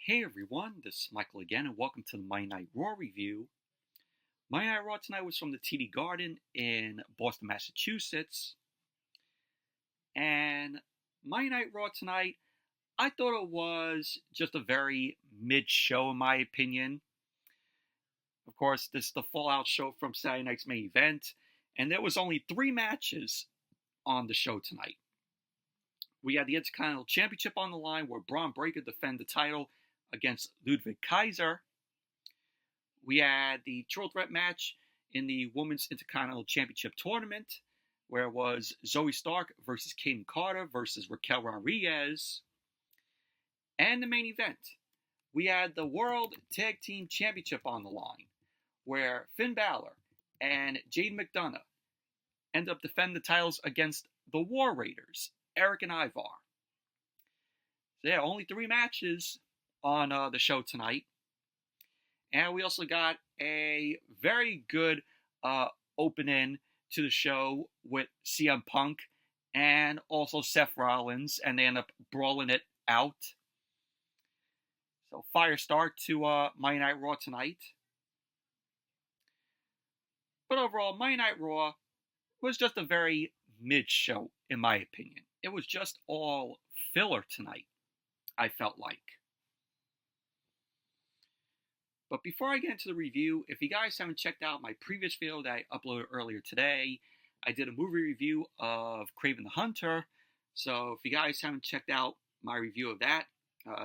Hey everyone, this is Michael again, and welcome to the Monday Night Raw review. Monday Night Raw tonight was from the TD Garden in Boston, Massachusetts. And Monday Night Raw tonight, I thought it was just a very mid-show in my opinion. Of course, this is the Fallout show from Saturday night's main event, and there was only 3 matches on the show tonight. We had the Intercontinental Championship on the line where Bron defended the title against Ludwig Kaiser. We had the triple threat match in the Women's Intercontinental Championship tournament, where it was Zoey Stark versus Kayden versus Raquel Rodriguez. And the main event, we had the World Tag Team Championship on the line, where Finn Balor and McDonagh end up defending the titles against the War Raiders, Eric and Ivar. So yeah, only 3 matches on the show tonight. And we also got a very good opening to the show with CM Punk and also Seth Rollins, and they end up brawling it out. So fire start to Monday Night Raw tonight. But overall, Monday Night Raw was just a very mid-show, in my opinion. It was just all filler tonight, I felt like. But before I get into the review, if you guys haven't checked out my previous video that I uploaded earlier today, I did a movie review of Kraven the Hunter. So if you guys haven't checked out my review of that,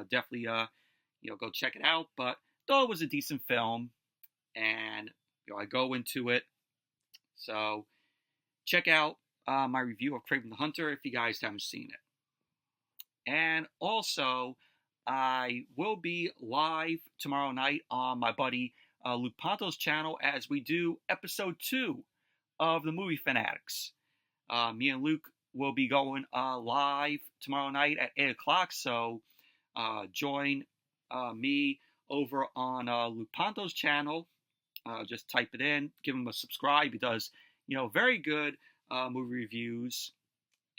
definitely go check it out. But though it was a decent film, and I go into it, so check out my review of Kraven the Hunter if you guys haven't seen it. And also, I will be live tomorrow night on my buddy Luke Ponto's channel as we do episode 2 of the Movie Fanatics. Me and Luke will be going live tomorrow night at 8 o'clock, so join me over on Luke Ponto's channel. Just type it in, give him a subscribe. He does, very good movie reviews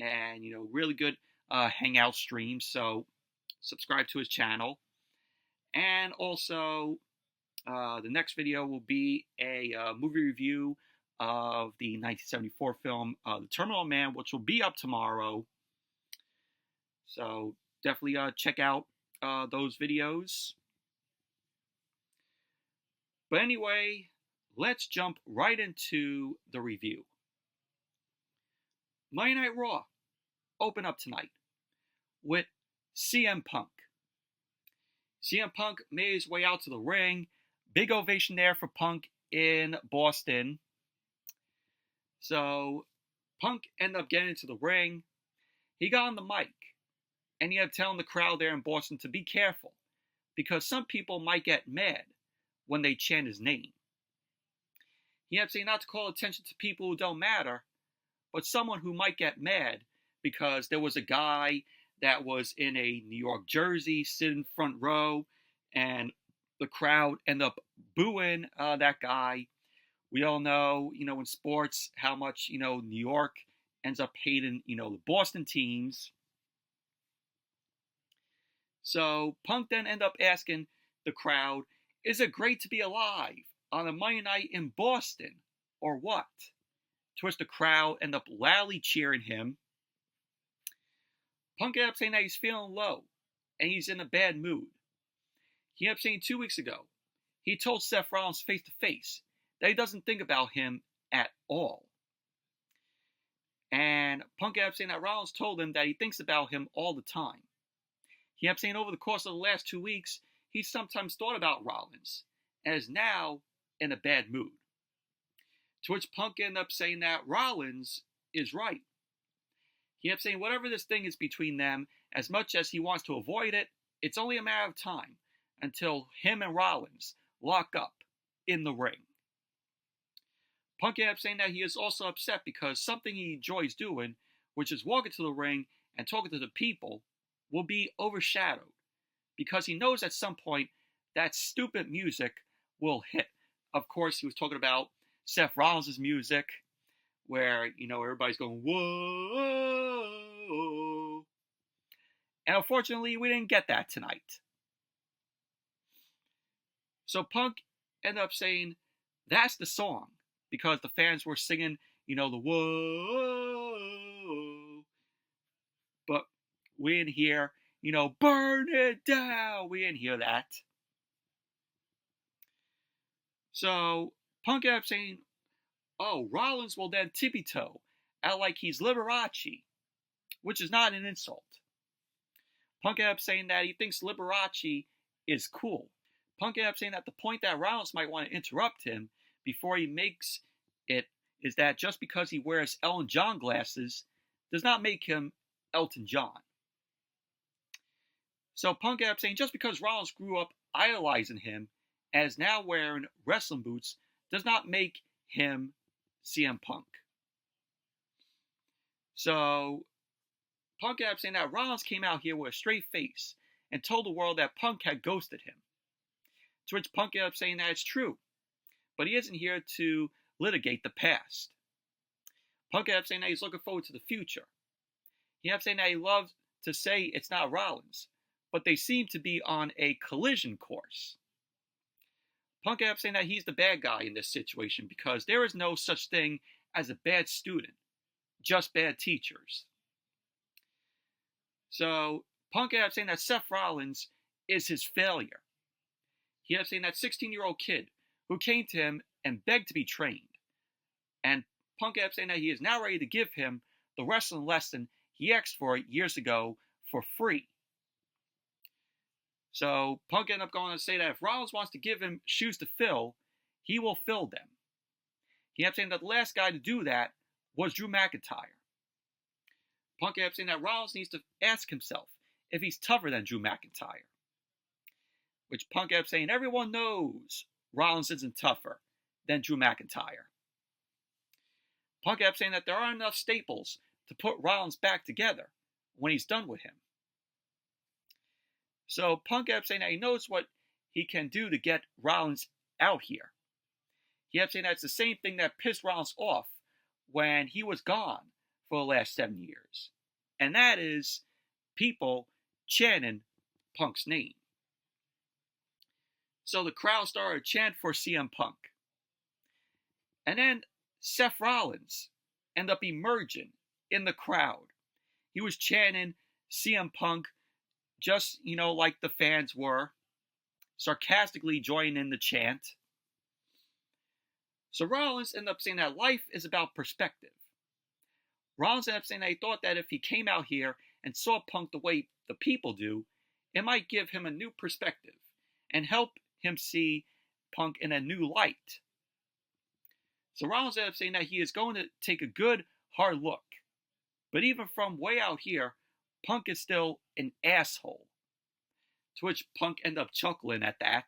and, really good hangout streams, so subscribe to his channel. And also, the next video will be a movie review of the 1974 film The Terminal Man, which will be up tomorrow. So definitely check out those videos. But anyway, let's jump right into the review. Monday Night Raw open up tonight with CM Punk. CM Punk made his way out to the ring. Big ovation there for Punk in Boston. So Punk ended up getting into the ring. He got on the mic, and he had telling the crowd there in Boston to be careful, because some people might get mad when they chant his name. He had saying not to call attention to people who don't matter, but someone who might get mad because there was a guy that was in a New York jersey sitting front row, and the crowd ended up booing that guy. We all know, in sports, how much, New York ends up hating, the Boston teams. So Punk then ended up asking the crowd, is it great to be alive on a Monday night in Boston, or what? To which the crowd ended up loudly cheering him. Punk ended up saying that he's feeling low, and he's in a bad mood. He ended up saying 2 weeks ago, he told Seth Rollins face to face that he doesn't think about him at all. And Punk ended up saying that Rollins told him that he thinks about him all the time. He ended up saying over the course of the last 2 weeks, he sometimes thought about Rollins, and is now in a bad mood. To which Punk ended up saying that Rollins is right. He ended up saying whatever this thing is between them, as much as he wants to avoid it, it's only a matter of time until him and Rollins lock up in the ring. Punk ended up saying that he is also upset because something he enjoys doing, which is walking to the ring and talking to the people, will be overshadowed because he knows at some point that stupid music will hit. Of course, he was talking about Seth Rollins' music, where, everybody's going, whoa. And unfortunately, we didn't get that tonight. So Punk ended up saying that's the song because the fans were singing, the whoa. But we didn't hear, burn it down. We didn't hear that. So Punk ended up saying, oh, Rollins will then tippy-toe out like he's Liberace, which is not an insult. Punk ended up saying that he thinks Liberace is cool. Punk ended up saying that the point that Rollins might want to interrupt him before he makes it is that just because he wears Elton John glasses does not make him Elton John. So Punk ended up saying just because Rollins grew up idolizing him and is now wearing wrestling boots does not make him CM Punk. So Punk ended up saying that Rollins came out here with a straight face and told the world that Punk had ghosted him. To which Punk ended up saying that it's true, but he isn't here to litigate the past. Punk ended up saying that he's looking forward to the future. He ended up saying that he loves to say it's not Rollins, but they seem to be on a collision course. Punk ended up saying that he's the bad guy in this situation because there is no such thing as a bad student, just bad teachers. So Punk ended up saying that Seth Rollins is his failure. He ended up saying that 16-year-old kid who came to him and begged to be trained. And Punk ended up saying that he is now ready to give him the wrestling lesson he asked for years ago for free. So Punk ended up going to say that if Rollins wants to give him shoes to fill, he will fill them. He ended up saying that the last guy to do that was Drew McIntyre. Punk ended up saying that Rollins needs to ask himself if he's tougher than Drew McIntyre. Which Punk ended up saying everyone knows Rollins isn't tougher than Drew McIntyre. Punk ended up saying that there aren't enough staples to put Rollins back together when he's done with him. So Punk ended up saying that he knows what he can do to get Rollins out here. He ended up saying that it's the same thing that pissed Rollins off when he was gone for the last 7 years. And that is people chanting Punk's name. So the crowd started to chant for CM Punk. And then Seth Rollins ended up emerging in the crowd. He was chanting CM Punk just, like the fans were, sarcastically joining in the chant. So Rollins ended up saying that life is about perspective. Rollins ended up saying that he thought that if he came out here and saw Punk the way the people do, it might give him a new perspective and help him see Punk in a new light. So Rollins ended up saying that he is going to take a good, hard look. But even from way out here, Punk is still an asshole. To which Punk ended up chuckling at that.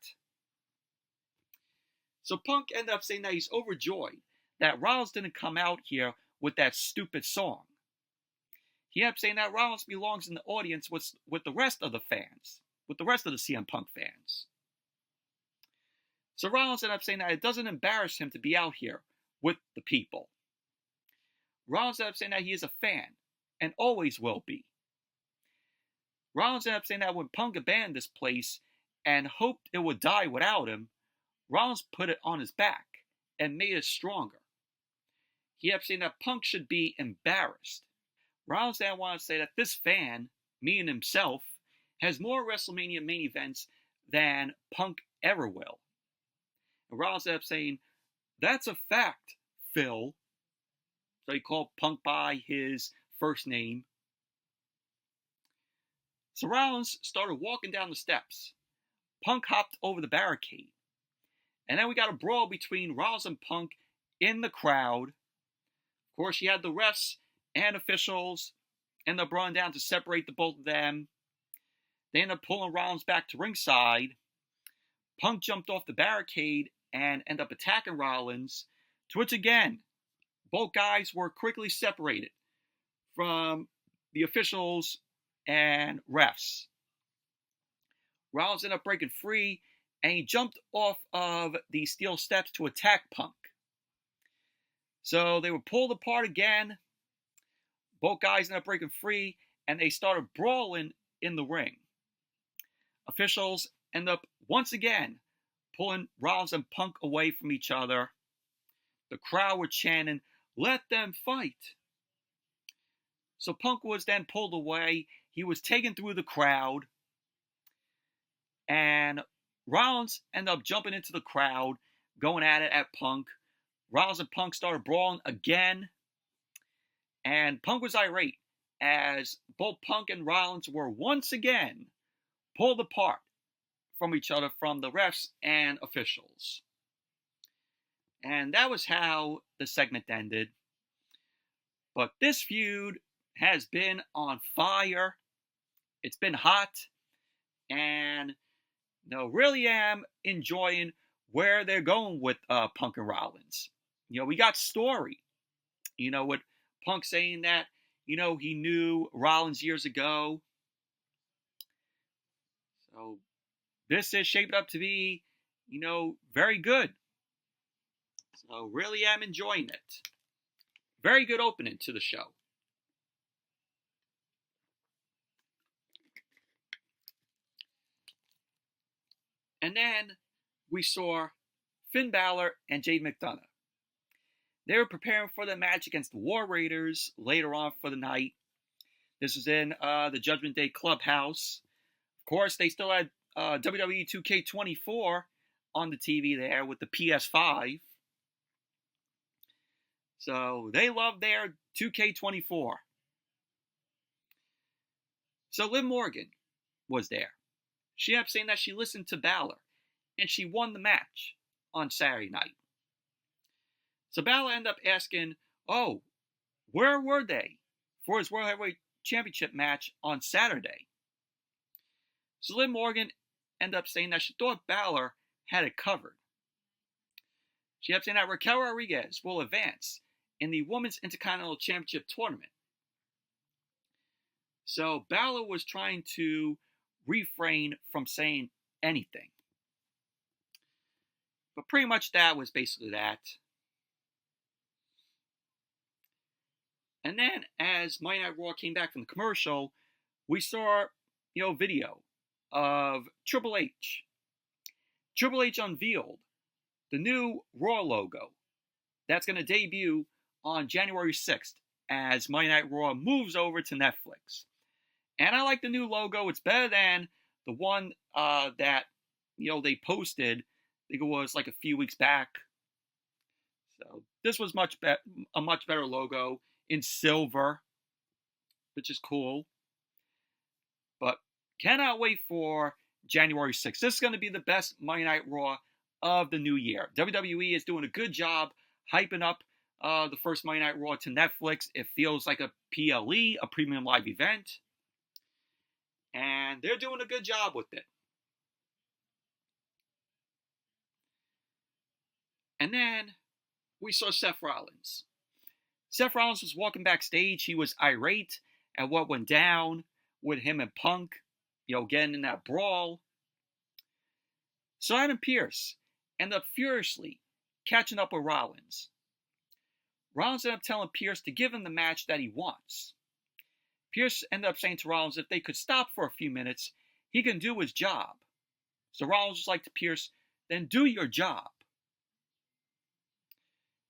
So Punk ended up saying that he's overjoyed that Rollins didn't come out here with that stupid song. He ended up saying that Rollins belongs in the audience with the rest of the fans, with the rest of the CM Punk fans. So Rollins ended up saying that it doesn't embarrass him to be out here with the people. Rollins ended up saying that he is a fan and always will be. Rollins ended up saying that when Punk abandoned this place and hoped it would die without him, Rollins put it on his back and made it stronger. He ended up saying that Punk should be embarrassed. Rollins then wanted to say that this fan, meaning himself, has more WrestleMania main events than Punk ever will. And Rollins ended up saying, that's a fact, Phil. So he called Punk by his first name. So Rollins started walking down the steps. Punk hopped over the barricade. And then we got a brawl between Rollins and Punk in the crowd. Of course, you had the refs and officials and the Bron down to separate the both of them. They ended up pulling Rollins back to ringside. Punk jumped off the barricade and ended up attacking Rollins, to which again, both guys were quickly separated from the officials and refs. Rollins ended up breaking free, and he jumped off of the steel steps to attack Punk. So they were pulled apart again. Both guys ended up breaking free, and they started brawling in the ring. Officials ended up once again pulling Rollins and Punk away from each other. The crowd were chanting, "Let them fight." So Punk was then pulled away. He was taken through the crowd. And Rollins ended up jumping into the crowd, going at it at Punk. Rollins and Punk started brawling again. And Punk was irate as both Punk and Rollins were once again pulled apart from each other from the refs and officials. And that was how the segment ended. But this feud has been on fire. It's been hot. And really am enjoying where they're going with Punk and Rollins. We got story. With Punk saying that, he knew Rollins years ago. So this is shaped up to be, very good. So really am enjoying it. Very good opening to the show. And then we saw Finn Balor and Jade McDonagh. They were preparing for the match against the War Raiders later on for the night. This was in the Judgment Day Clubhouse. Of course, they still had WWE 2K24 on the TV there with the PS5. So they love their 2K24. So Liv Morgan was there. She ended up saying that she listened to Balor, and she won the match on Saturday night. So Balor ended up asking, where were they for his World Heavyweight Championship match on Saturday? So Liv Morgan ended up saying that she thought Balor had it covered. She ended up saying that Raquel Rodriguez will advance in the Women's Intercontinental Championship tournament. So Balor was trying to refrain from saying anything. But pretty much that was basically that. And then as Monday Night Raw came back from the commercial, we saw, video of Triple H. Triple H unveiled the new Raw logo that's going to debut on January 6th as Monday Night Raw moves over to Netflix. And I like the new logo. It's better than the one that, they posted. I think it was like a few weeks back. So this was a much better logo in silver, which is cool. But cannot wait for January 6th. This is going to be the best Monday Night Raw of the new year. WWE is doing a good job hyping up the first Monday Night Raw to Netflix. It feels like a PLE, a premium live event. And they're doing a good job with it. And then we saw Seth Rollins. Seth Rollins was walking backstage. He was irate at what went down with him and Punk, getting in that brawl. So Adam Pearce ended up furiously catching up with Rollins. Rollins ended up telling Pearce to give him the match that he wants. Pearce ended up saying to Rollins if they could stop for a few minutes, he can do his job. So Rollins was like to Pearce, then do your job.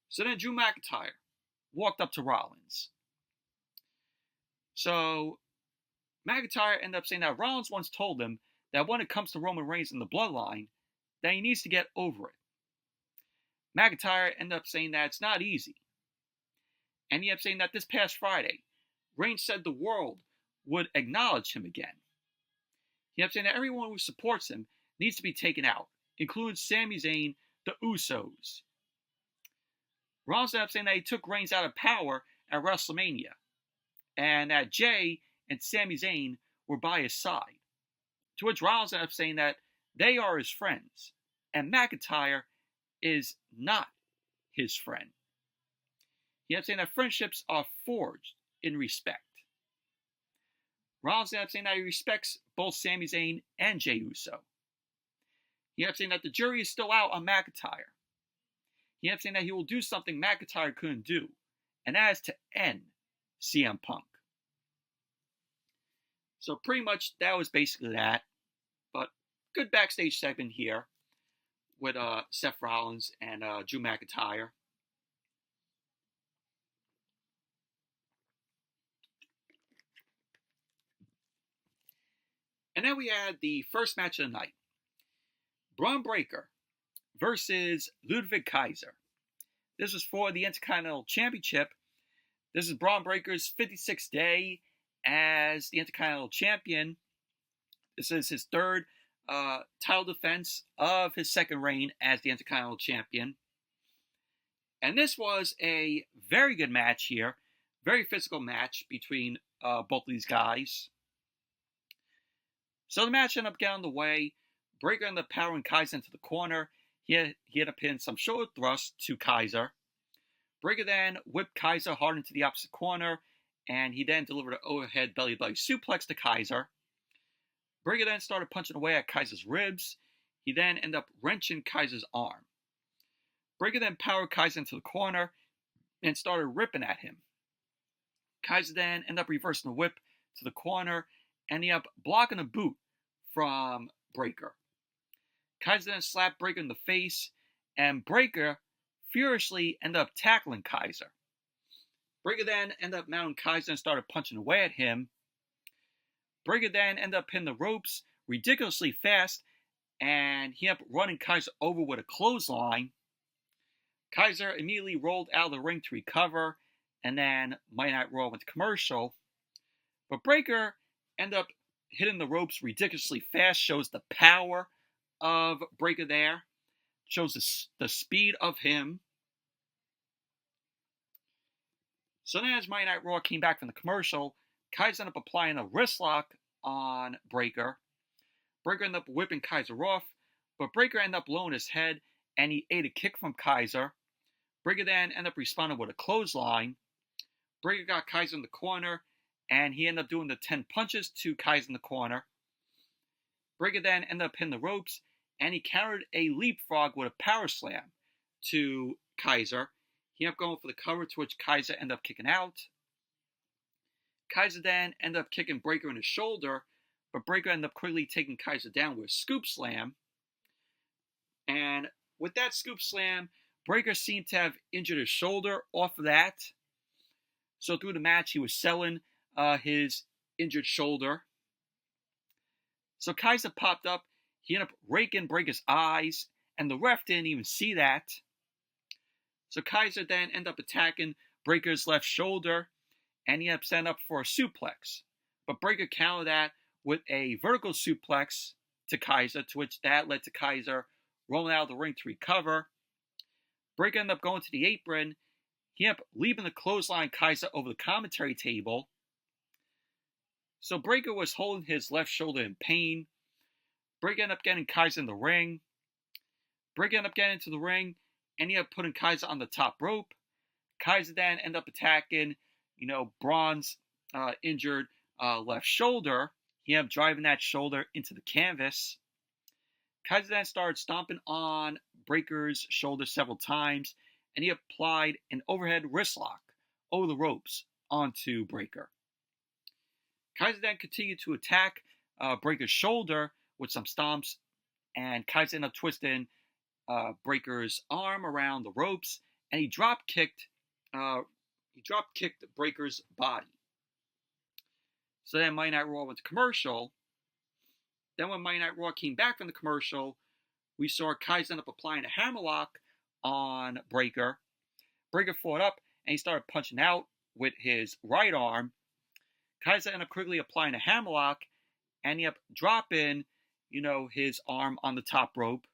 So then Drew McIntyre walked up to Rollins. So McIntyre ended up saying that Rollins once told him that when it comes to Roman Reigns and the bloodline, that he needs to get over it. McIntyre ended up saying that it's not easy. And he ended up saying that this past Friday, Reigns said the world would acknowledge him again. He ended up saying that everyone who supports him needs to be taken out, including Sami Zayn, the Usos. Rollins ended up saying that he took Reigns out of power at WrestleMania, and that Jay and Sami Zayn were by his side. To which Rollins ended up saying that they are his friends, and McIntyre is not his friend. He ended up saying that friendships are forged in respect. Rollins ended up saying that he respects both Sami Zayn and Jey Uso. He ended up saying that the jury is still out on McIntyre. He ended up saying that he will do something McIntyre couldn't do, and that is to end CM Punk. So pretty much that was basically that. But good backstage segment here with Seth Rollins and Drew McIntyre. And then we had the first match of the night. Bron Breakker versus Ludwig Kaiser. This was for the Intercontinental Championship. This is Bron Breakker's 56th day as the Intercontinental Champion. This is his third title defense of his second reign as the Intercontinental Champion. And this was a very good match here. Very physical match between both of these guys. So the match ended up getting underway. Breakker ended up powering Kaiser into the corner. He ended up hitting some shoulder thrusts to Kaiser. Breakker then whipped Kaiser hard into the opposite corner, and he then delivered an overhead belly-to-belly suplex to Kaiser. Breakker then started punching away at Kaiser's ribs. He then ended up wrenching Kaiser's arm. Breakker then powered Kaiser into the corner and started ripping at him. Kaiser then ended up reversing the whip to the corner, and he ended up blocking a boot from Breakker. Kaiser then slapped Breakker in the face, and Breakker furiously ended up tackling Kaiser. Breakker then ended up mounting Kaiser and started punching away at him. Breakker then ended up hitting the ropes ridiculously fast, and he ended up running Kaiser over with a clothesline. Kaiser immediately rolled out of the ring to recover, and then Monday Night Raw went to commercial. But Breakker ended up hitting the ropes ridiculously fast, shows the power of Breakker there, shows the speed of him. So then as Monday Night Raw came back from the commercial, Kaiser ended up applying a wrist lock on Breakker. Breakker ended up whipping Kaiser off, but Breakker ended up lowering his head, and he ate a kick from Kaiser. Breakker then ended up responding with a clothesline. Breakker got Kaiser in the corner, and he ended up doing the 10 punches to Kaiser in the corner. Breakker then ended up hitting the ropes, and he countered a leapfrog with a power slam to Kaiser. He ended up going for the cover, to which Kaiser ended up kicking out. Kaiser then ended up kicking Breakker in his shoulder, but Breakker ended up quickly taking Kaiser down with a scoop slam. And with that scoop slam, Breakker seemed to have injured his shoulder off of that. So through the match, he was selling his injured shoulder. So Kaiser popped up. He ended up raking Breakker's eyes, and the ref didn't even see that. So Kaiser then ended up attacking Breakker's left shoulder, and he ended up setting up for a suplex. But Breakker countered that with a vertical suplex to Kaiser, to which that led to Kaiser rolling out of the ring to recover. Breakker ended up going to the apron. He ended up leaving the clothesline Kaiser over the commentary table. So Breakker was holding his left shoulder in pain. Breakker ended up getting Kaiser in the ring. Breakker ended up getting into the ring, and he ended up putting Kaiser on the top rope. Kaiser then ended up attacking, Bron's injured left shoulder. He ended up driving that shoulder into the canvas. Kaiser then started stomping on Breakker's shoulder several times, and he applied an overhead wrist lock over the ropes onto Breakker. Kaiser then continued to attack Breakker's shoulder with some stomps, and Kaiser ended up twisting Breakker's arm around the ropes, and he drop kicked Breakker's body. So then Monday Night Raw went to commercial. Then when Monday Night Raw came back from the commercial, we saw Kaiser end up applying a hammerlock on Breakker. Breakker fought up, and he started punching out with his right arm. Kaiser ended up quickly applying a hammerlock, and he ended up dropping, his arm on the top rope.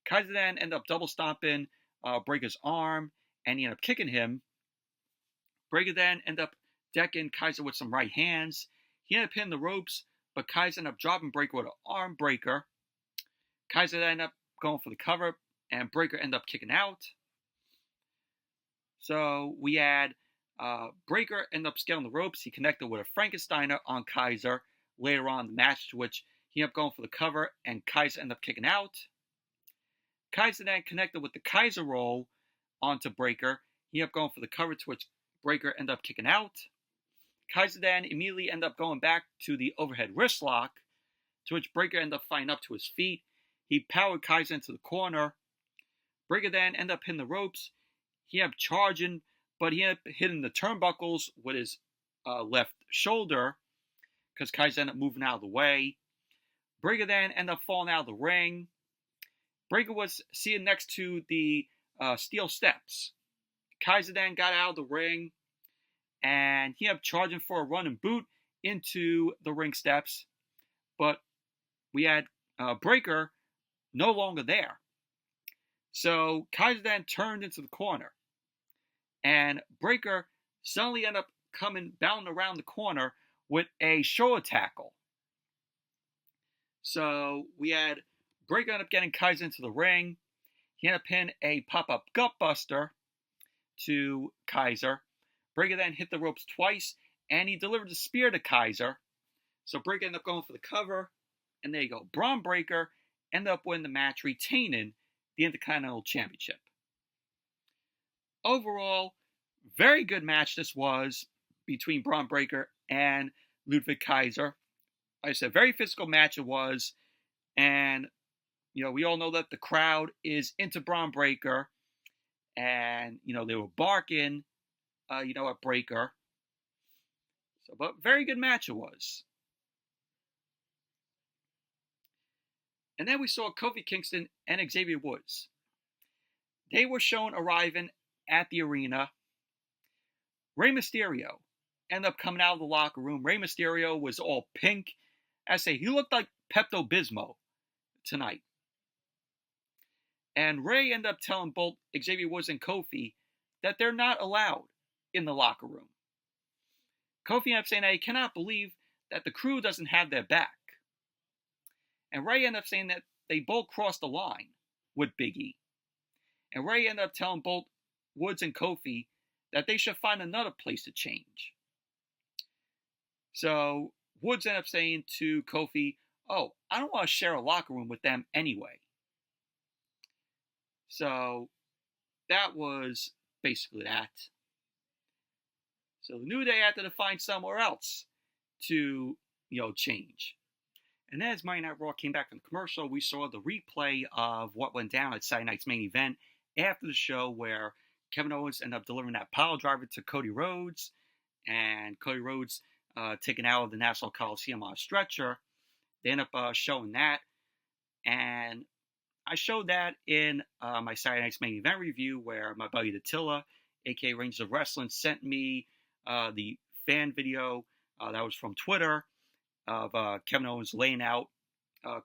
Kaiser then ended up double stomping Breakker's arm, and he ended up kicking him. Breakker then ended up decking Kaiser with some right hands. He ended up hitting the ropes, but Kaiser ended up dropping Breakker with an arm breaker. Kaiser then ended up going for the cover, and Breakker ended up kicking out. So we had Breakker ended up scaling the ropes. He connected with a Frankensteiner on Kaiser later on in the match, to which he ended up going for the cover, and Kaiser ended up kicking out. Kaiser then connected with the Kaiser roll onto Breakker. He ended up going for the cover, to which Breakker ended up kicking out. Kaiser then immediately ended up going back to the overhead wrist lock, to which Breakker ended up flying up to his feet. He powered Kaiser into the corner. Breaker then ended up hitting the ropes. He ended up charging, but he ended up hitting the turnbuckles with his left shoulder because Kaiser ended up moving out of the way. Breaker then ended up falling out of the ring. Breaker was seated next to the steel steps. Kaiser then got out of the ring, and he ended up charging for a running boot into the ring steps. But we had Breaker no longer there. So Kaiser then turned into the corner. And Breaker suddenly ended up coming bounding around the corner with a shoulder tackle. So we had Breaker end up getting Kaiser into the ring. He ended up hitting a pop-up gutbuster to Kaiser. Breaker then hit the ropes twice, and he delivered the spear to Kaiser. So Breaker ended up going for the cover, and there you go. Bron Breaker ended up winning the match, retaining the Intercontinental Championship. Overall, very good match this was between Bron Breaker and Ludwig Kaiser. Like I said, very physical match it was. And, we all know that the crowd is into Bron Breaker. And, they were barking, at Breaker. But very good match it was. And then we saw Kofi Kingston and Xavier Woods. They were shown arriving at the arena. Rey Mysterio ended up coming out of the locker room. Rey Mysterio was all pink. I say, he looked like Pepto-Bismol tonight. And Rey ended up telling both Xavier Woods and Kofi that they're not allowed in the locker room. Kofi ended up saying that he cannot believe that the crew doesn't have their back. And Rey ended up saying that they both crossed the line with Big E. And Rey ended up telling both Woods and Kofi that they should find another place to change. So Woods ended up saying to Kofi, "Oh, I don't want to share a locker room with them anyway." So that was basically that. So the New Day had to find somewhere else to, change. And as Monday Night Raw came back from the commercial, we saw the replay of what went down at Saturday night's main event after the show, where Kevin Owens ended up delivering that pile driver to Cody Rhodes, and Cody Rhodes taken out of the Nassau Coliseum on a stretcher. They end up showing that, and I showed that in my Saturday night's main event review, where my buddy Attila, aka Rangers of Wrestling, sent me the fan video that was from Twitter of Kevin Owens laying out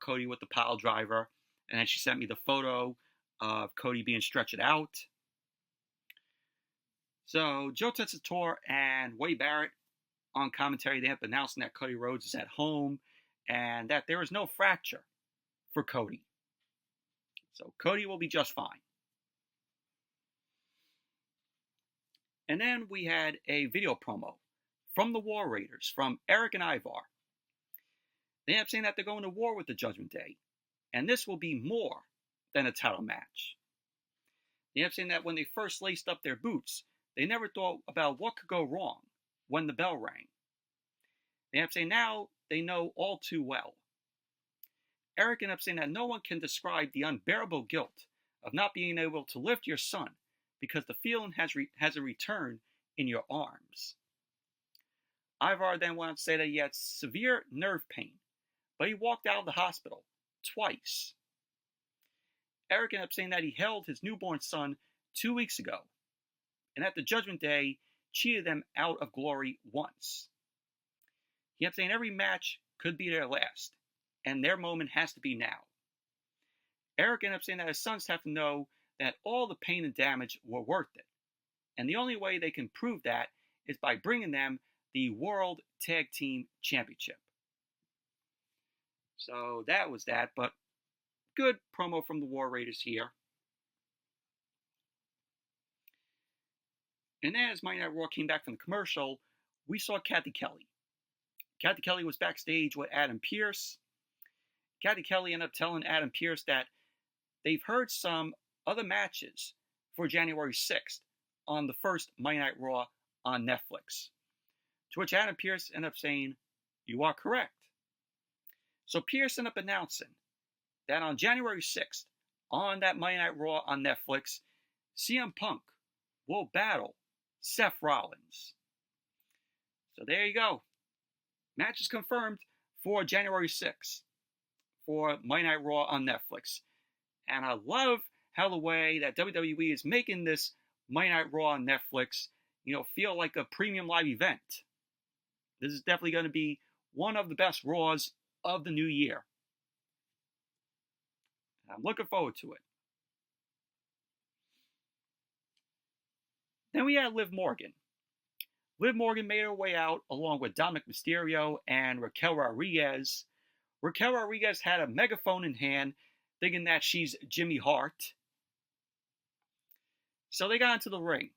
Cody with the pile driver, and then she sent me the photo of Cody being stretched out. So Joe Tessitore and Wade Barrett on commentary, they end up announcing that Cody Rhodes is at home and that there is no fracture for Cody. So Cody will be just fine. And then we had a video promo from the War Raiders, from Eric and Ivar. They end up saying that they're going to war with the Judgment Day, and this will be more than a title match. They end up saying that when they first laced up their boots, they never thought about what could go wrong when the bell rang. They end up saying now they know all too well. Eric ended up saying that no one can describe the unbearable guilt of not being able to lift your son because the feeling has a return in your arms. Ivar then went on to say that he had severe nerve pain, but he walked out of the hospital twice. Eric ended up saying that he held his newborn son 2 weeks ago, and at the Judgment Day, cheated them out of glory once. He ended up saying every match could be their last, and their moment has to be now. Eric ended up saying that his sons have to know that all the pain and damage were worth it, and the only way they can prove that is by bringing them the World Tag Team Championship. So that was that, but good promo from the War Raiders here. And as Monday Night Raw came back from the commercial, we saw Kathy Kelly. Kathy Kelly was backstage with Adam Pearce. Kathy Kelly ended up telling Adam Pearce that they've heard some other matches for January 6th on the first Monday Night Raw on Netflix. To which Adam Pearce ended up saying, "You are correct." So Pearce ended up announcing that on January 6th, on that Monday Night Raw on Netflix, CM Punk will battle Seth Rollins. So there you go. Match is confirmed for January 6th for Monday Night Raw on Netflix. And I love how the way that WWE is making this Monday Night Raw on Netflix, feel like a premium live event. This is definitely going to be one of the best Raws of the new year. I'm looking forward to it. Then we had Liv Morgan. Liv Morgan made her way out along with Dominic Mysterio and Raquel Rodriguez. Raquel Rodriguez had a megaphone in hand, thinking that she's Jimmy Hart. So they got into the ring.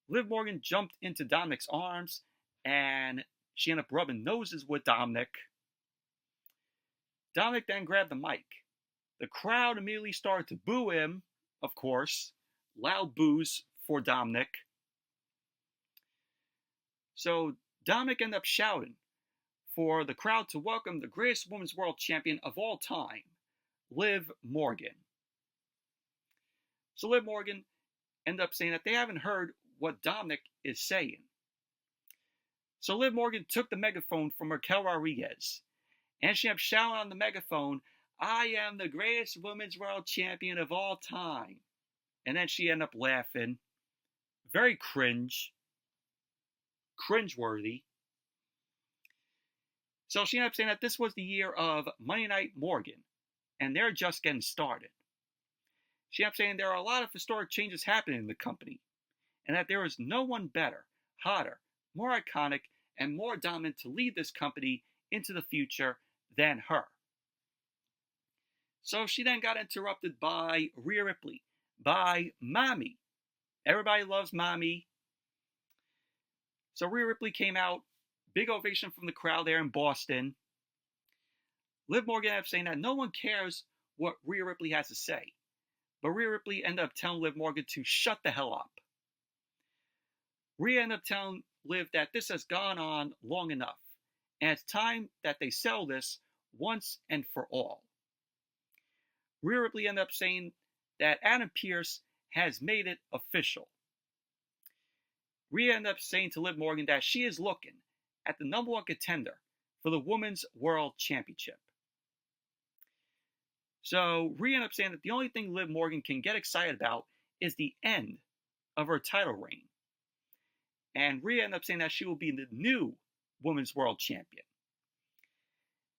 Liv Morgan jumped into Dominic's arms, and she ended up rubbing noses with Dominic. Dominic then grabbed the mic. The crowd immediately started to boo him, of course. Loud boos for Dominic. So Dominic ended up shouting for the crowd to welcome the greatest women's world champion of all time, Liv Morgan. So Liv Morgan ended up saying that they haven't heard what Dominic is saying. So Liv Morgan took the megaphone from Raquel Rodriguez, and she ended up shouting on the megaphone, "I am the greatest women's world champion of all time." And then she ended up laughing. Very cringeworthy. So she ended up saying that this was the year of Monday Night Morgan, and they're just getting started. She ended up saying there are a lot of historic changes happening in the company, and that there is no one better, hotter, more iconic, and more dominant to lead this company into the future than her. So she then got interrupted by Rhea Ripley, by Mommy. Everybody loves Mommy. So Rhea Ripley came out, big ovation from the crowd there in Boston. Liv Morgan ended up saying that no one cares what Rhea Ripley has to say, but Rhea Ripley ended up telling Liv Morgan to shut the hell up. Rhea ended up telling Liv that this has gone on long enough, and it's time that they settle this once and for all. Rhea Ripley ended up saying that Adam Pearce has made it official. Rhea ended up saying to Liv Morgan that she is looking at the number one contender for the Women's World Championship. So Rhea ended up saying that the only thing Liv Morgan can get excited about is the end of her title reign. And Rhea ended up saying that she will be the new Women's World Champion.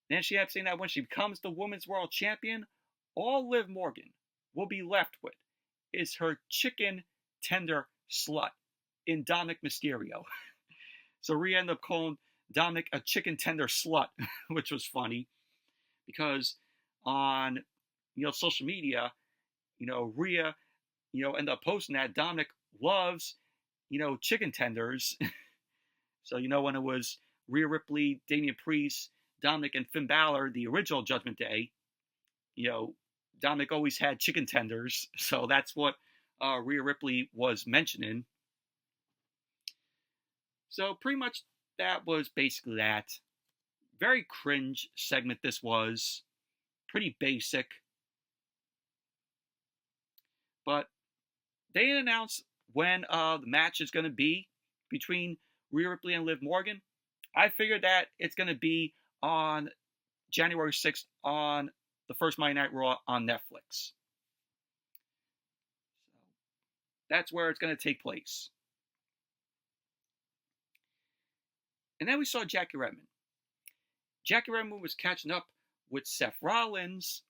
Then she ended up saying that when she becomes the Women's World Champion, all Liv Morgan will be left with is her chicken tender slut in Dominic Mysterio. So Rhea ended up calling Dominic a chicken tender slut, which was funny because on social media, Rhea ended up posting that Dominic loves chicken tenders. So when it was Rhea Ripley, Damian Priest, Dominic, and Finn Balor, the original Judgment Day, Dominic always had chicken tenders. So that's what Rhea Ripley was mentioning. So pretty much that was basically that. Very cringe segment this was. Pretty basic. But they didn't announce when the match is going to be between Rhea Ripley and Liv Morgan. I figured that it's going to be on January 6th on the first Monday Night Raw on Netflix. So that's where it's going to take place. And then we saw Jackie Redmond. Jackie Redmond was catching up with Seth Rollins.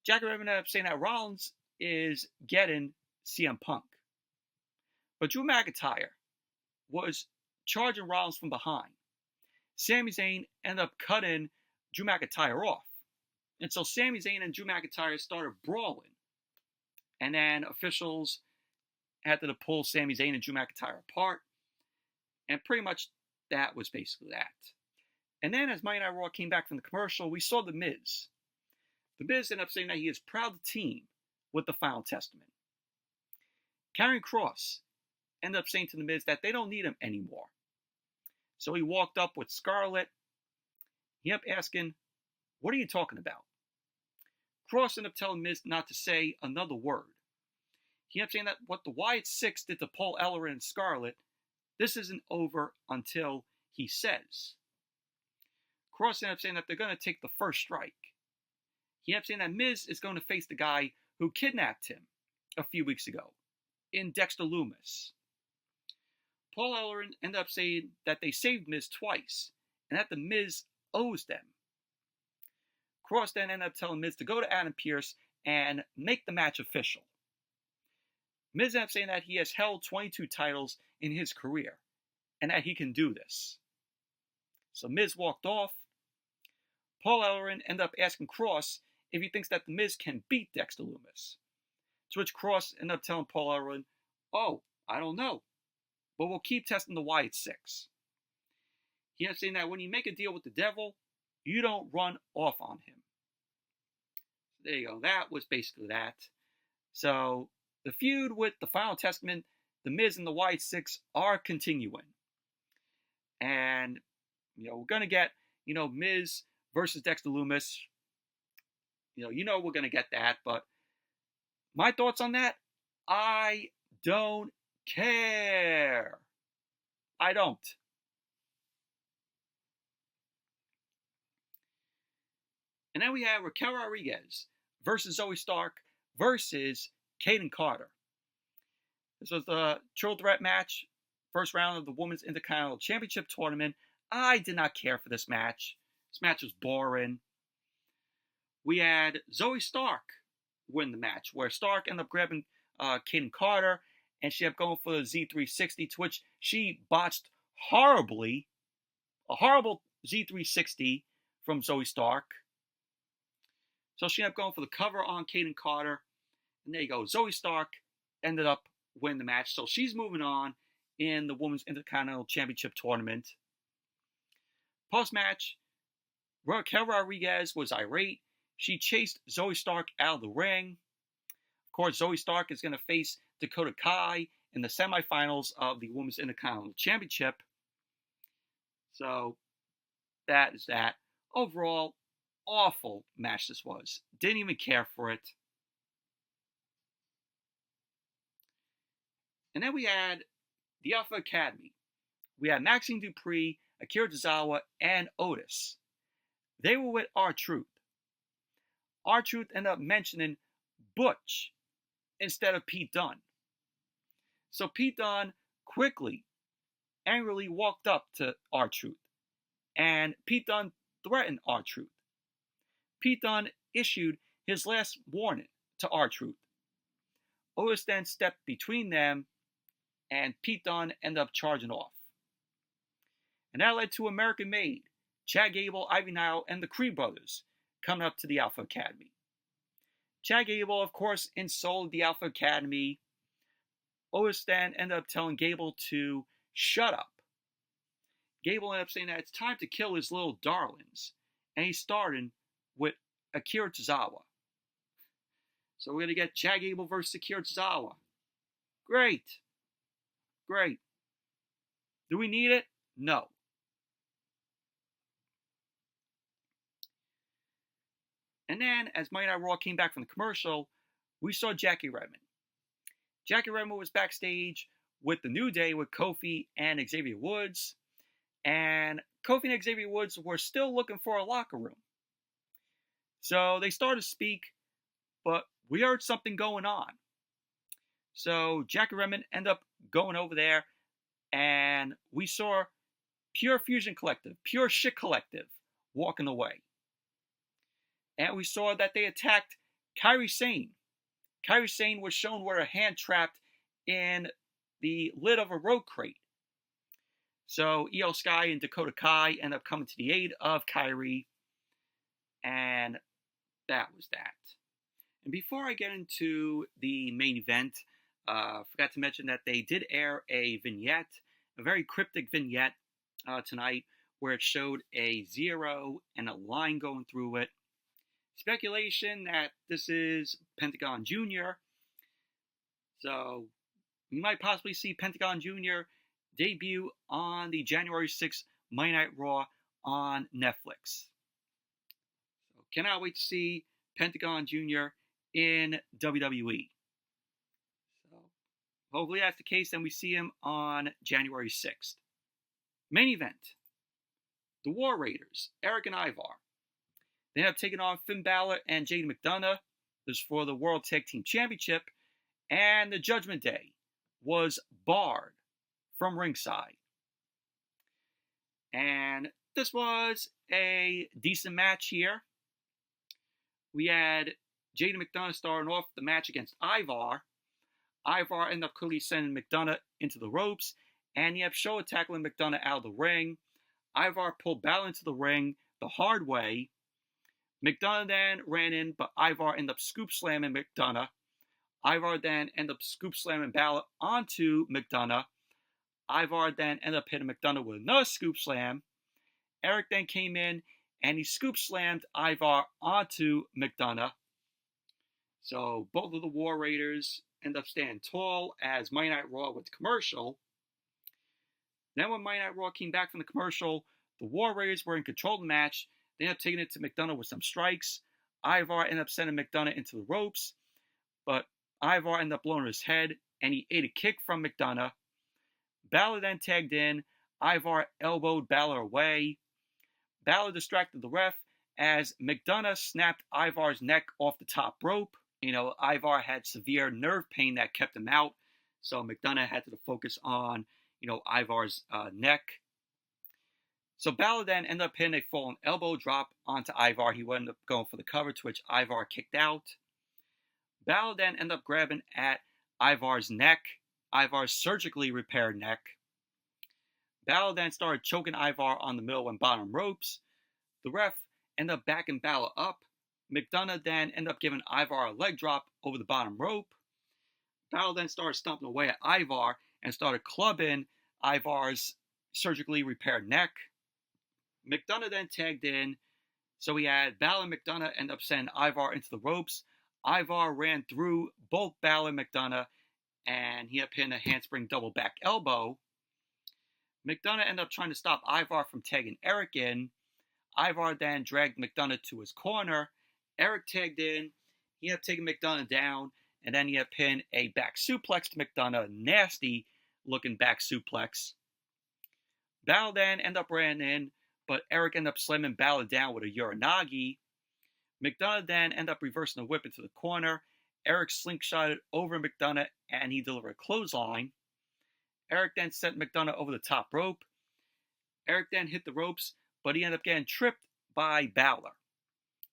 Jackie Redmond ended up saying that Rollins is getting CM Punk. But Drew McIntyre was charging Rollins from behind. Sami Zayn ended up cutting Drew McIntyre off. And so Sami Zayn and Drew McIntyre started brawling. And then officials had to pull Sami Zayn and Drew McIntyre apart. And pretty much that was basically that. And then as Monday Night Raw came back from the commercial, we saw The Miz. The Miz ended up saying that he is proud to team with the Final Testament. Karrion Kross ended up saying to The Miz that they don't need him anymore. So he walked up with Scarlett. He ended up asking, "What are you talking about?" Cross ended up telling Miz not to say another word. He ended up saying that what the Wyatt Six did to Paul Ellering and Scarlett, this isn't over until he says. Cross ended up saying that they're going to take the first strike. He ended up saying that Miz is going to face the guy who kidnapped him a few weeks ago, in Dexter Lumis. Paul Ellering ended up saying that they saved Miz twice, and that the Miz owes them. Cross then ended up telling Miz to go to Adam Pearce and make the match official. Miz ended up saying that he has held 22 titles in his career, and that he can do this. So Miz walked off. Paul Ellering ended up asking Cross if he thinks that the Miz can beat Dexter Lumis. To which Cross ended up telling Paul Ellering, "Oh, I don't know, but we'll keep testing the Wyatt Six." He ended up saying that when you make a deal with the devil, you don't run off on him. There you go. That was basically that. So the feud with the Final Testament, the Miz and the Wyatt Six are continuing. And, we're going to get, Miz versus Dexter Lumis. We're going to get that. But my thoughts on that, I don't care. I don't. And then we have Raquel Rodriguez versus Zoey Stark versus Kayden Carter. This was the triple threat match, first round of the Women's Intercontinental Championship Tournament. I did not care for this match. This match was boring. We had Zoey Stark win the match, where Stark ended up grabbing Kayden Carter, and she ended up going for the Z360, to which she botched horribly. A horrible Z360 from Zoey Stark. So she ended up going for the cover on Kayden Carter. And there you go. Zoey Stark ended up winning the match. So she's moving on in the Women's Intercontinental Championship Tournament. Post-match, Raquel Rodriguez was irate. She chased Zoey Stark out of the ring. Of course, Zoey Stark is going to face Dakota Kai in the semifinals of the Women's Intercontinental Championship. So that is that. Overall, awful match this was. Didn't even care for it. And then we had the Alpha Academy. We had Maxine Dupree, Akira Tozawa, and Otis. They were with R-Truth. R-Truth ended up mentioning Butch instead of Pete Dunne. So Pete Dunne quickly, angrily walked up to R-Truth. And Pete Dunne threatened R-Truth. Pete Dunne issued his last warning to R-Truth. Otis then stepped between them, and Pete Dunne ended up charging off. And that led to American Made, Chad Gable, Ivy Nile, and the Creed brothers coming up to the Alpha Academy. Chad Gable, of course, insulted the Alpha Academy. Otis then ended up telling Gable to shut up. Gable ended up saying that it's time to kill his little darlings. And he started with Akira Tozawa. So we're going to get Chad Gable versus Akira Tozawa. Great. Great. Do we need it? No. And then, as Monday Night Raw came back from the commercial, we saw Jackie Redmond. Jackie Redmond was backstage with the New Day with Kofi and Xavier Woods. And Kofi and Xavier Woods were still looking for a locker room. So they started to speak, but we heard something going on. So Jackie Redmond ended up going over there, and we saw Pure Fusion Collective, Pure Shit Collective, walking away. And we saw that they attacked Kairi Sane. Kairi Sane was shown with her hand trapped in the lid of a road crate. So Io Sky and Dakota Kai end up coming to the aid of Kairi. And that was that. And before I get into the main event, I forgot to mention that they did air a vignette, a very cryptic vignette tonight, where it showed a zero and a line going through it. Speculation that this is Pentagon Jr. So we might possibly see Pentagon Jr. debut on the January 6th Monday Night Raw on Netflix. So cannot wait to see Pentagon Jr. in WWE. So hopefully that's the case, and we see him on January 6th. Main event. The War Raiders, Eric and Ivar. They end up taking on Finn Balor and Jaden McDonagh. This is for the World Tag Team Championship. And the Judgment Day was barred from ringside. And this was a decent match here. We had Jaden McDonagh starting off the match against Ivar. Ivar ended up clearly sending McDonagh into the ropes. And you have Showa tackling McDonagh out of the ring. Ivar pulled Balor into the ring the hard way. McDonagh then ran in, but Ivar ended up scoop slamming McDonagh. Ivar then ended up scoop slamming Balor onto McDonagh. Ivar then ended up hitting McDonagh with another scoop slam. Eric then came in and he scoop slammed Ivar onto McDonagh. So both of the War Raiders end up standing tall as Monday Night Raw went to commercial. Then when Monday Night Raw came back from the commercial, the War Raiders were in control of the match. They ended up taking it to McDonagh with some strikes. Ivar ended up sending McDonagh into the ropes, but Ivar ended up blowing his head, and he ate a kick from McDonagh. Balor then tagged in. Ivar elbowed Balor away. Balor distracted the ref as McDonagh snapped Ivar's neck off the top rope. Ivar had severe nerve pain that kept him out, so McDonagh had to focus on Ivar's neck. So Balor then ended up hitting a fallen elbow drop onto Ivar. He ended up going for the cover, to which Ivar kicked out. Balor then ended up grabbing at Ivar's neck, Ivar's surgically repaired neck. Balor then started choking Ivar on the middle and bottom ropes. The ref ended up backing Balor up. McDonagh then ended up giving Ivar a leg drop over the bottom rope. Balor then started stomping away at Ivar and started clubbing Ivar's surgically repaired neck. McDonagh then tagged in, so we had Balor and McDonagh end up sending Ivar into the ropes. Ivar ran through both Balor and McDonagh, and he ended up hitting a handspring double back elbow. McDonagh ended up trying to stop Ivar from tagging Eric in. Ivar then dragged McDonagh to his corner. Eric tagged in. He ended up taking McDonagh down, and then he ended up hitting a back suplex to McDonagh, nasty looking back suplex. Balor then ended up running in, but Eric ended up slamming Balor down with a Uranagi. McDonagh then ended up reversing the whip into the corner. Eric slingshotted over McDonagh, and he delivered a clothesline. Eric then sent McDonagh over the top rope. Eric then hit the ropes, but he ended up getting tripped by Balor.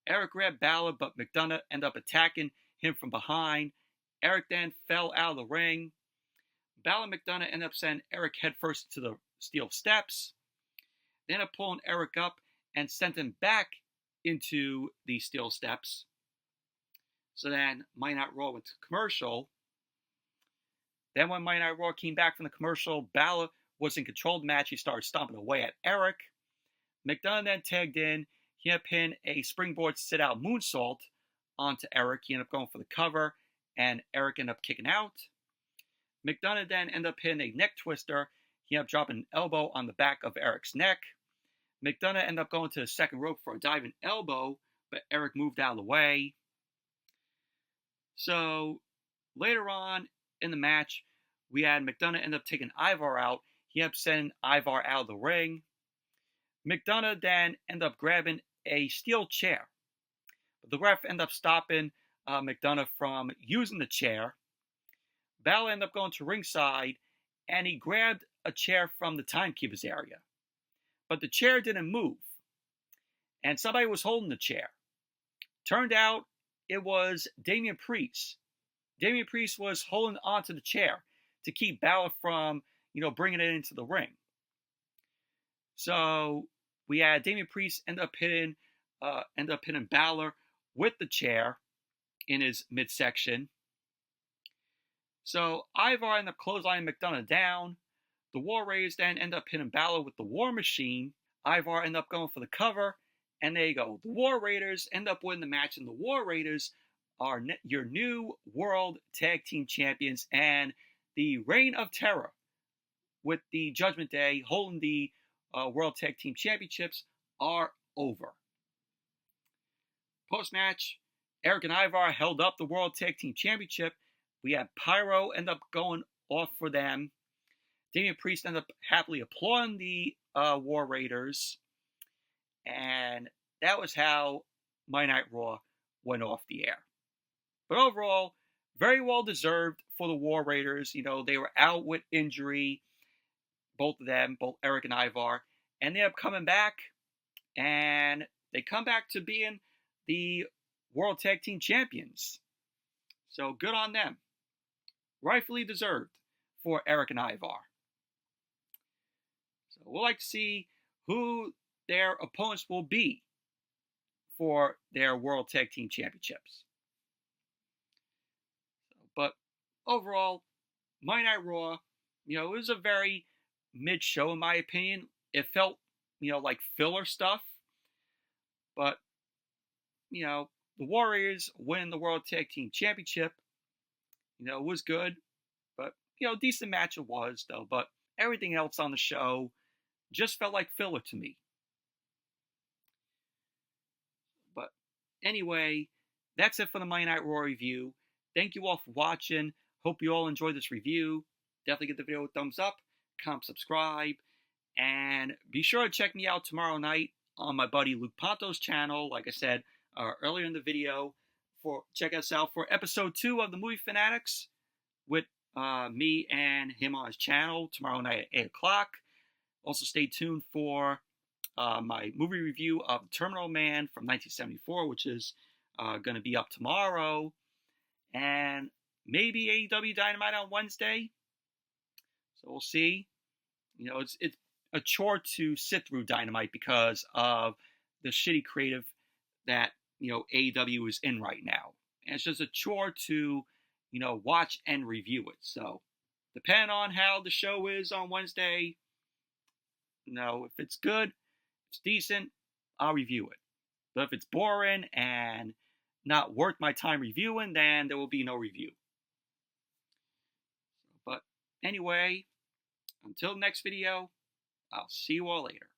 Eric grabbed Balor, but McDonagh ended up attacking him from behind. Eric then fell out of the ring. Balor and McDonagh ended up sending Eric headfirst to the steel steps. They ended up pulling Eric up and sent him back into the steel steps. So then Monday Night Raw went to commercial. Then when Monday Night Raw came back from the commercial, Balor was in control of the match. He started stomping away at Eric. McDonagh then tagged in. He ended up pinning a springboard sit-out moonsault onto Eric. He ended up going for the cover, and Eric ended up kicking out. McDonagh then ended up hitting a neck twister. He ended up dropping an elbow on the back of Eric's neck. McDonagh ended up going to the second rope for a diving elbow, but Eric moved out of the way. So later on in the match, we had McDonagh end up taking Ivar out. He ended up sending Ivar out of the ring. McDonagh then ended up grabbing a steel chair, but the ref ended up stopping McDonagh from using the chair. Balor ended up going to ringside, and he grabbed a chair from the timekeeper's area. But the chair didn't move, and somebody was holding the chair. Turned out it was Damian Priest. Damian Priest was holding onto the chair to keep Balor from, bringing it into the ring. So we had Damian Priest end up hitting Balor with the chair in his midsection. So Ivar ended up clotheslining McDonagh down. The War Raiders then end up hitting Balor with the War Machine. Ivar ended up going for the cover. And there you go. The War Raiders end up winning the match. And the War Raiders are your new World Tag Team Champions. And the Reign of Terror with the Judgment Day holding the World Tag Team Championships are over. Post-match, Eric and Ivar held up the World Tag Team Championship. We had Pyro end up going off for them. Damian Priest ended up happily applauding the War Raiders. And that was how Monday Night Raw went off the air. But overall, very well deserved for the War Raiders. You know, they were out with injury, both of them, both Eric and Ivar. And they ended up coming back. And they come back to being the World Tag Team Champions. So good on them. Rightfully deserved for Eric and Ivar. So we'll like to see who their opponents will be for their World Tag Team Championships. But overall, Monday Night Raw, you know, it was a very mid-show in my opinion. It felt, you know, like filler stuff. But, you know, the Warriors win the World Tag Team Championship. You know, it was good. But, you know, decent match it was, though. But everything else on the show just felt like filler to me. But anyway, that's it for the Monday Night Raw review. Thank you all for watching. Hope you all enjoyed this review. Definitely give the video a thumbs up, comment, subscribe, and be sure to check me out tomorrow night on my buddy Luke Ponto's channel. Like I said earlier in the video, check us out for episode 2 of the Movie Fanatics with me and him on his channel tomorrow night at 8 o'clock. Also, stay tuned for my movie review of Terminal Man from 1974, which is going to be up tomorrow. And maybe AEW Dynamite on Wednesday. So we'll see. You know, it's a chore to sit through Dynamite because of the shitty creative that, you know, AEW is in right now. And it's just a chore to, you know, watch and review it. So, depending on how the show is on Wednesday, you know, if it's good, it's decent, I'll review it. But if it's boring and not worth my time reviewing, then there will be no review. But anyway, until the next video, I'll see you all later.